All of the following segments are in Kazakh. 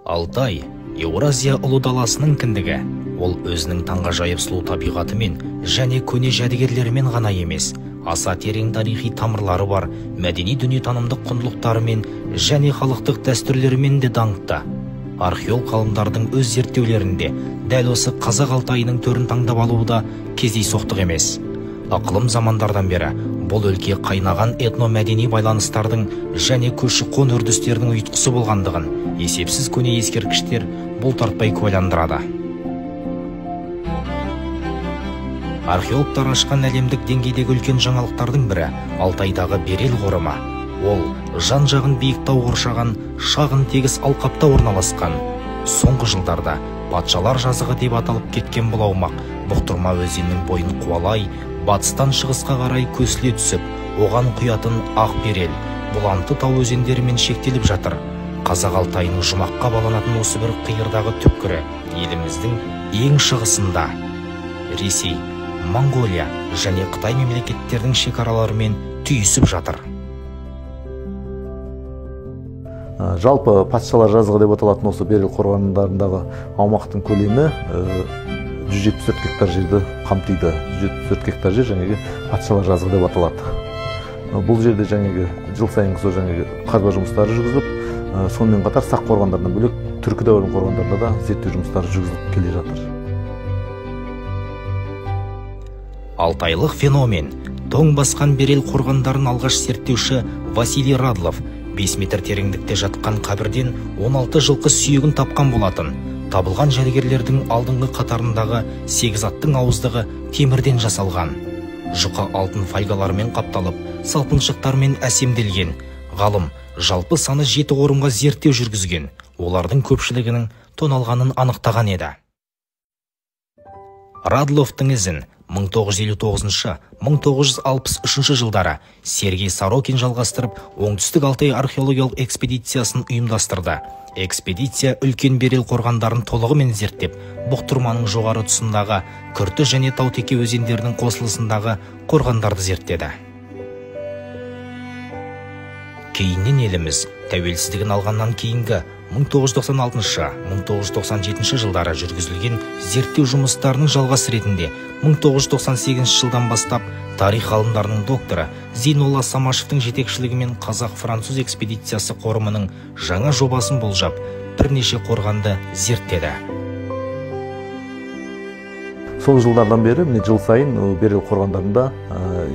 Алтай – Еуразия ұлы даласының кіндігі. Ол өзінің таңғажайып сұлу табиғатымен және көне жәдігерлерімен ғана емес, аса терең тарихи тамырлары бар мәдени дүниетанымдық құндылықтарымен және халықтық дәстүрлерімен де даңқты. Археолог ғалымдардың өз зерттеулерінде дәл осы Қазақ Алтайының төрін таңдап алуы да кездейсоқтық емес. Ықылым замандардан бері бұл өлке қайнаған этно-мәдени байланыстардың және көші-қон үрдістерінің ұйытқысы болғандығын есепсіз көне ескерткіштер бұлтартпай куәландырады. Археологтар ашқан әлемдік деңгейдегі үлкен жаңалықтардың бірі Алтайдағы Берел қорымы. Ол жан-жағын биік тау қоршаған шағын тегіс алқапта орналасқан. Соңғы жылдарда патшалар жазығы деп аталып кеткен бұл аумақ Бұқтырма өзенінің бойын қуалай, батыстан шығысқа қарай көсіле түсіп, оған құятын Ақ Берел, Бұланты тау өзендерімен шектеліп жатыр. Қазақ Алтайының жұмаққа баланатын осы бір қиырдағы түпкірі еліміздің ең шығысында Ресей, Монғолия және Қытай мемлекеттердің шекараларымен түйісіп жатыр. Жалпы патшалар жазығы деп аталатын осы Берел қорғандарындағы аумақтың көлемі 174 гектар жерді қамтиды. 174 гектар жер жаңағы патшалар жазығы деп аталады. Бұл жерде жаңағы жыл сайын қазба жұмыстары жүргізіліп, сонымен қатар сақ қорғандарынан бөлек түркі дәуірінің қорғандарында да зерттеу жұмыстары жүргізіліп келе жатыр. Алтайлық феномен. Тоң басқан Берел қорғандарын алғаш зерттеуші Василий Радлов 5 метр тереңдікте жатқан қабірден 16 жылқы сүйегін тапқан болатын. Табылған жәдігерлердің алдыңғы қатарындағы 8 аттың ауыздығы темірден жасалған. Жұқа алтын фольгалармен қапталып, салпыншықтармен әсемделген. Ғалым жалпы саны 7 қорымға зерттеу жүргізген. Олардың көпшілігінің тоналғанын анықтаған еді. Радловтың ізін 1959-1963 жылдары Сергей Сорокин жалғастырып, оңтүстік Алтай археологиялық экспедициясын ұйымдастырды. Экспедиция үлкен Берел қорғандарын толығымен зерттеп, Бұқтырманың жоғары тұсындағы Күрті және Таутеке өзендерінің қосылысындағы қорғандарды зерттеді. Кейіннен еліміз тәуелсіздігін алғаннан кейінгі 1996-1997 жылдары жүргізілген зерттеу жұмыстарының жалғасы ретінде 1998 жылдан бастап тарих ғалымдарының докторы Зейнолла Самашевтың жетекшілігімен Қазақ-француз экспедициясы қорымының жаңа жобасын болжап, бірнеше қорғанды зерттеді. Сол жылдардан бері жыл сайын Берел қорғандарында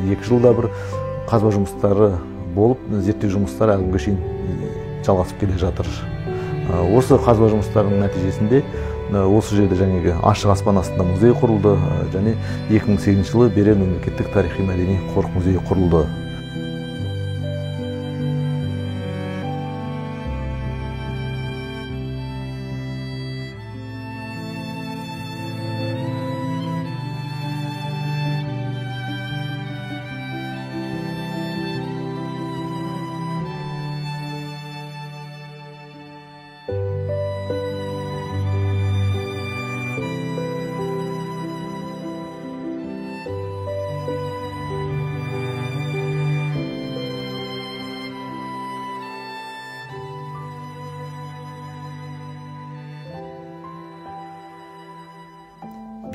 2 жылда бір қазба жұмыстары болып, зерттеу жұмыстары әлі күнге шейін жалғасып келе жатыр. Осы қазба жұмыстарының нәтижесінде осы жерде жаңағы ашық аспан астында музей құрылды және 2008 жылы Берел мемлекеттік тарихи мәдени қорық музейі құрылды.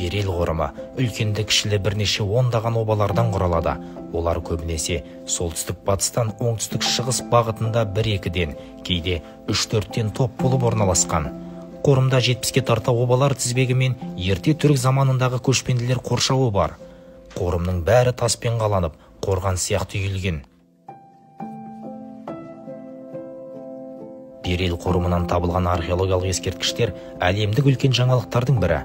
Берел қорымы үлкенді кішілі бірнеше ондаған обалардан құралады. Олар көбінесе солтүстік-батыстан оңтүстік-шығыс бағытында 1-2-ден, кейде 3-4-тен топ болып орналасқан. Қорымда 70-ке тарта обалар тізбегімен ерте түрік заманындағы көшпенділер қоршауы бар. Қорымның бәрі таспен қаланып, қорған сияқты үйілген. Берел қорымынан табылған археологиялық ескерткіштер әлемдік үлкен жаңалықтардың бірі.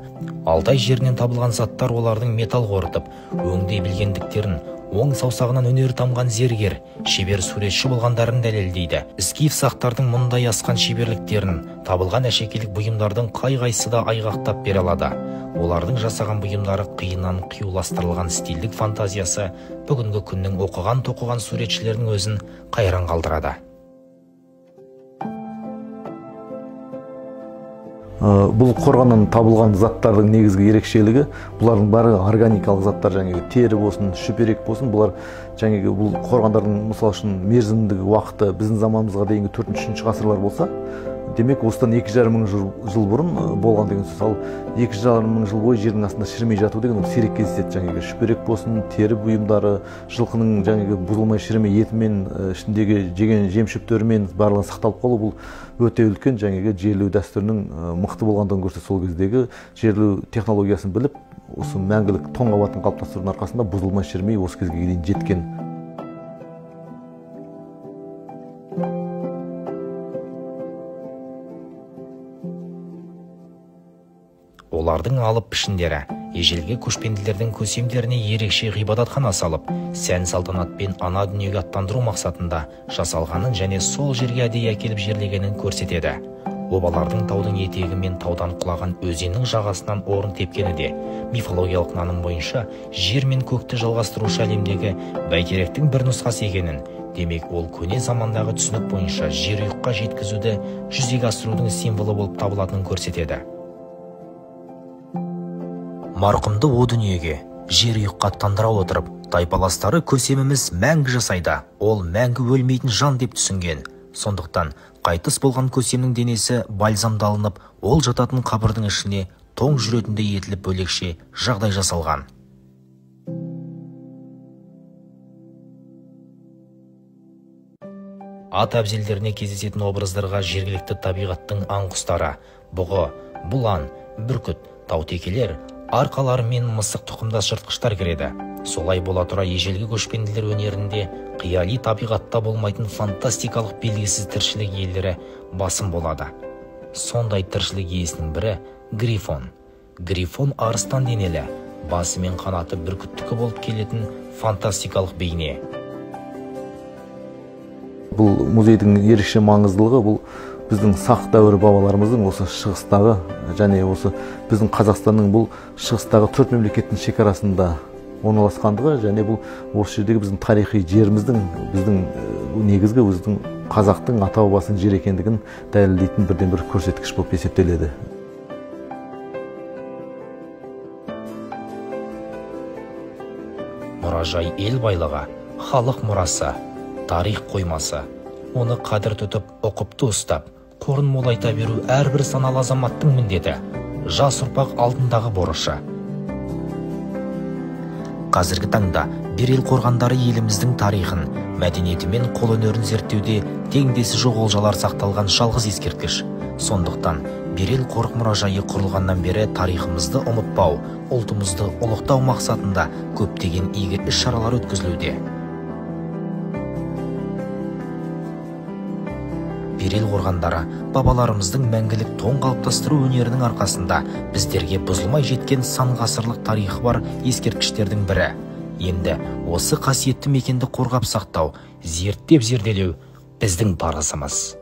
Алтай жерінен табылған заттар олардың металл қорытып, өңдей білгендіктерін, оң саусағынан өнер тамған зергер, шебер суретші болғандарын дәлелдейді. Скиф сақтардың мұндай асқан шеберліктерін табылған әшекейлік бұйымдардың қай-қайсы да айғақтап бере алады. Олардың жасаған бұйымдары қиыннан қиюластырылған стильдік фантазиясы бүгінгі күннің оқыған-тоқыған суретшілердің өзін қайран қалдырады. Бұл қорғаннан табылған заттардың негізгі ерекшелігі, бұлардың бары органикалық заттар, жаңағы тері болсын, шүперек болсын, бұлар жаңағы бұл қорғандардың мысалы үшін мерзімдігі уақыты біздің заманымызға дейінгі 4-3 ғасырлар болса, Демек, осыдан 2,5 мың жыл бұрын болған деген сөз. Ал 2,5 мың жыл бойы жердің астында шірімей жату деген ол сирек кездеседі. Жаңағы шүберек болсын, тері бұйымдары, жылқының жаңағы бұзылмай шірімей етімен, ішіндегі жеген жем-шөптерімен барлығы сақталып қалу, бұл өте үлкен жаңағы жерлеу дәстүрінің мықты болғандығын көрсетеді. Сол кездегі жерлеу технологиясын біліп, осы мәңгілік тоң қабатын қалыптастырудың арқасында бұзылмай шірімей осы кезге дейін жеткен. Олардың алып пішіндері ежелгі көшпенділердің көсемдеріне ерекше ғибадатхана салып, сән салтанатпен ана дүниеге аттандыру мақсатында жасалғанын және сол жерге әдейі әкеліп жерлегенін көрсетеді. Обалардың таудың етегі мен таудан құлаған өзеннің жағасынан орын тепкені де мифологиялық наным бойынша жер мен көкті жалғастырушы әлемдегі бәйтеректің бір нұсқасы екенін, демек ол көне замандағы түсінік бойынша жерұйыққа жеткізуді жүзеге асырудың символы болып табылатынын көрсетеді. Марқұмды о дүниеге жерұйыққа аттандыра отырып, тайпаластары көсеміміз мәңгі жасайда, ол мәңгі өлмейтін жан деп түсінген. Сондықтан қайтыс болған көсемнің денесі бальзамдалынып, ол жататын қабірдің ішіне тоң жүретіндей етіліп бөлекше жағдай жасалған. Ат әбзелдеріне кездесетін образдарға жергілікті табиғаттың аңқұстары, бұғы, бұлан, бүркіт, таутекелер, арқалар мен мысық тұқымдас жыртқыштар кіреді. Солай бола тұра ежелгі көшпенділер өнерінде қияли табиғатта болмайтын фантастикалық белгісіз тіршілік иелері басым болады. Сондай тіршілік иесінің бірі грифон. Грифон арыстан денелі, басы мен қанаты бүркіттікі болып келетін фантастикалық бейне. Бұл музейдің ерекше маңыздылығы бұл біздің сақ дәуірі бабаларымыздың осы шығыстағы және осы біздің Қазақстанның бұл шығыстағы 4 мемлекеттің шекарасында орналасқандығы және бұл осы жердегі біздің тарихи жеріміздің біздің негізгі біздің қазақтың ата-бабасының жер екендігін дәлелдейтін бірден бір көрсеткіш болып есептеледі. Мұражай ел байлығы, халық мұрасы, тарих қоймасы. Оны қадір тұтып, ұқыпты ұстап, қорын молайта беру әрбір саналы азаматтың міндеті, жас ұрпақ алдындағы борышы. Қазіргі таңда Берел қорғандары еліміздің тарихын, мәдениеті мен қолөнерін зерттеуде теңдесі жоқ олжалар сақталған жалғыз ескерткіш. Сондықтан Берел қорық мұражайы құрылғаннан бері тарихымызды ұмытпау, ұлтымызды ұлықтау мақсатында көптеген игі іс-шаралар өткізілуде. Берел қорғандары бабаларымыздың мәңгілік тоң қалыптастыру өнерінің арқасында біздерге бұзылмай жеткен сан ғасырлық тарихы бар ескерткіштердің бірі. Енді осы қасиетті мекенді қорғап сақтау, зерттеп зерделеу біздің парызымыз.